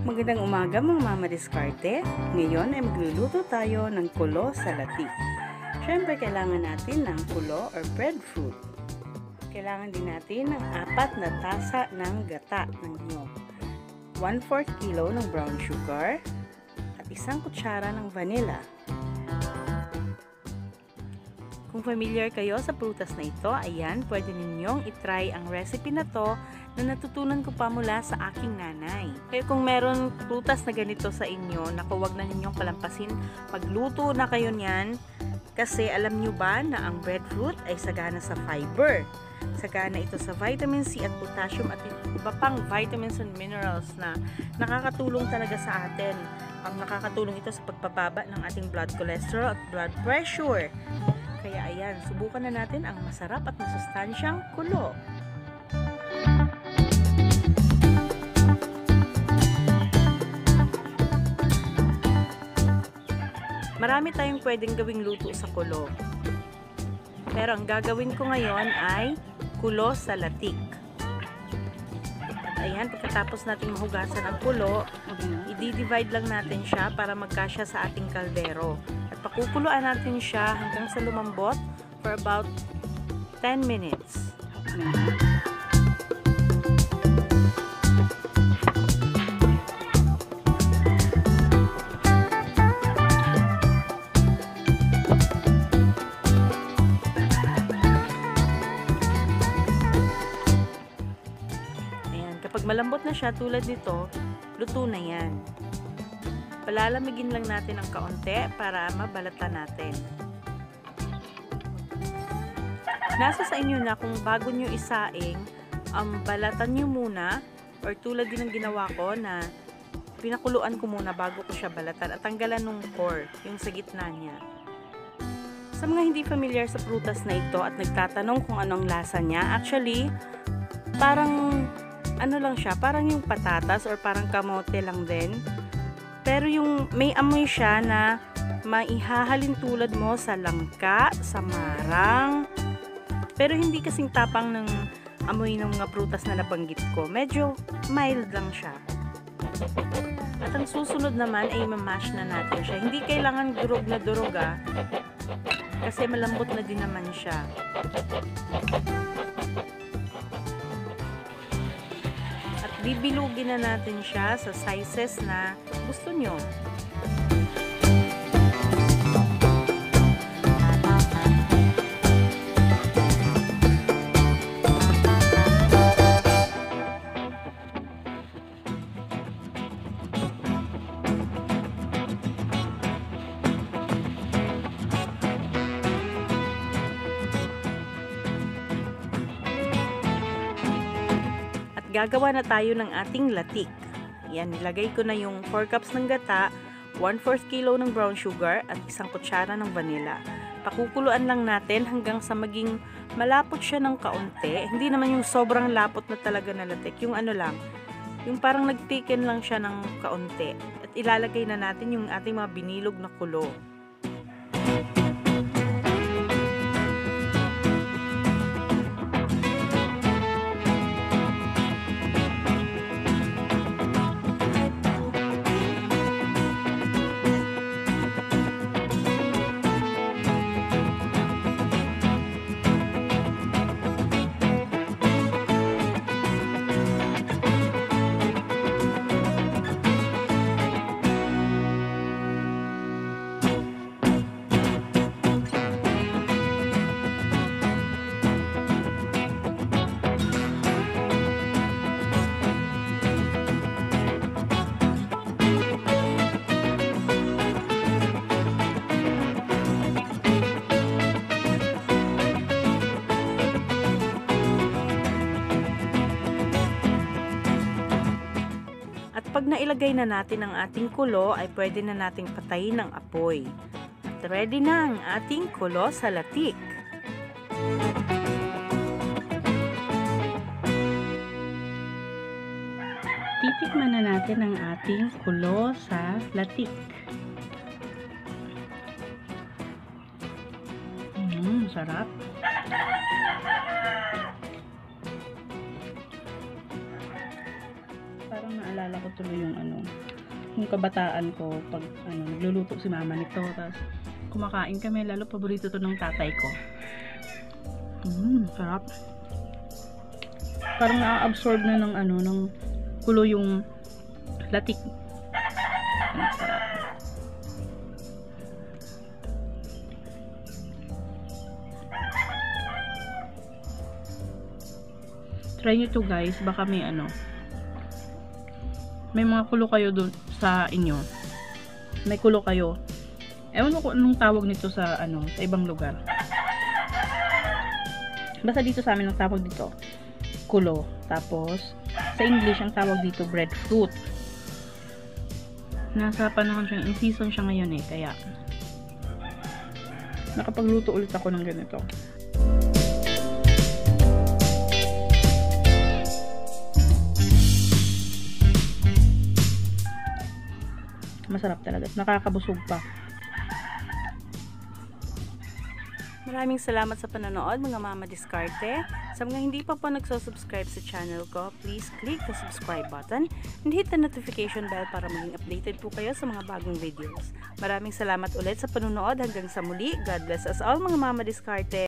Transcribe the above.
Magandang umaga mga mama diskarte. Ngayon ay magluluto tayo ng kulo sa latik. Siyempre kailangan natin ng kulo or breadfruit. Kailangan din natin ng 4 na tasa ng gata ng niyog, 1/4 kilo ng brown sugar, at 1 kutsara ng vanilla. Kung familiar kayo sa prutas na ito, ayan, pwede ninyong itry ang recipe na to na natutunan ko pa mula sa aking nanay. Kaya kung meron prutas na ganito sa inyo, naku, wag na ninyong palampasin, magluto na kayo niyan. Kasi alam nyo ba na ang breadfruit ay sagana sa fiber. Sagana ito sa vitamin C at potassium at iba pang vitamins and minerals na nakakatulong talaga sa atin. Nakakatulong ito sa pagpababa ng ating blood cholesterol at blood pressure. Kaya ayan, subukan na natin ang masarap at masustansyang kulo. Marami tayong pwedeng gawing luto sa kulo. Pero ang gagawin ko ngayon ay kulo sa latik. At ayan, pagkatapos natin mahugasan ang kulo, i-divide lang natin siya para magkasya sa ating kaldero. At pakukuluan natin siya hanggang sa lumambot for about 10 minutes. Kapag malambot na siya tulad nito, luto na yan. Palalamigin lang natin ng kaunti para mabalatan natin. Nasa sa inyo na kung bago nyo isaing, balatan nyo muna, or tulad din ng ginawa ko na pinakuluan ko muna bago ko siya balatan at tanggalan ng core, yung sa gitna niya. Sa mga hindi familiar sa prutas na ito at nagtatanong kung anong lasa niya, actually, parang ano lang siya, parang yung patatas or parang kamote lang din. Pero yung may amoy siya na maihahalin tulad mo sa langka, sa marang. Pero hindi kasing tapang ng amoy ng mga prutas na nabanggit ko. Medyo mild lang siya. At ang susunod naman ay mamash na natin siya. Hindi kailangan durog na durog kasi malambot na din naman siya. Bibilugin na natin siya sa sizes na gusto nyo. Gagawa na tayo ng ating latik. Yan, nilagay ko na yung 4 cups ng gata, 1/4 kilo ng brown sugar, at 1 kutsara ng vanilla. Pakukuluan lang natin hanggang sa maging malapot siya ng kaunti. Hindi naman yung sobrang lapot na talaga na latik. Yung ano lang, yung parang nagtiken lang siya ng kaunti. At ilalagay na natin yung ating mga binilog na kulo. Pag nailagay na natin ang ating kulo, ay pwede na nating patayin ang apoy. At ready na ang ating kulo sa latik. Titikman na natin ang ating kulo sa latik. Sarap. Parang naalala ko tuloy yung yung kabataan ko pag nagluluto si mama nito, tapos kumakain kami, lalo paborito to ng tatay ko. Sarap. Parang na-absorb na ng ng kulo yung latik. Sarap. Try nyo to guys, baka may may mga kulo kayo dun sa inyo. May kulo kayo. Ewan ko kung anong tawag nito sa sa ibang lugar. Basta dito sa amin ang tawag dito kulo. Tapos sa English ang tawag dito breadfruit. Nasa panahon siya, in season siya ngayon kaya nakapagluto ulit ako ng ganito. Masarap talaga. Nakakabusog pa. Maraming salamat sa panonood mga mama diskarte. Sa mga hindi pa po nagsusubscribe sa channel ko, please click the subscribe button and hit the notification bell para maging updated po kayo sa mga bagong videos. Maraming salamat ulit sa panonood. Hanggang sa muli. God bless us all mga mama diskarte.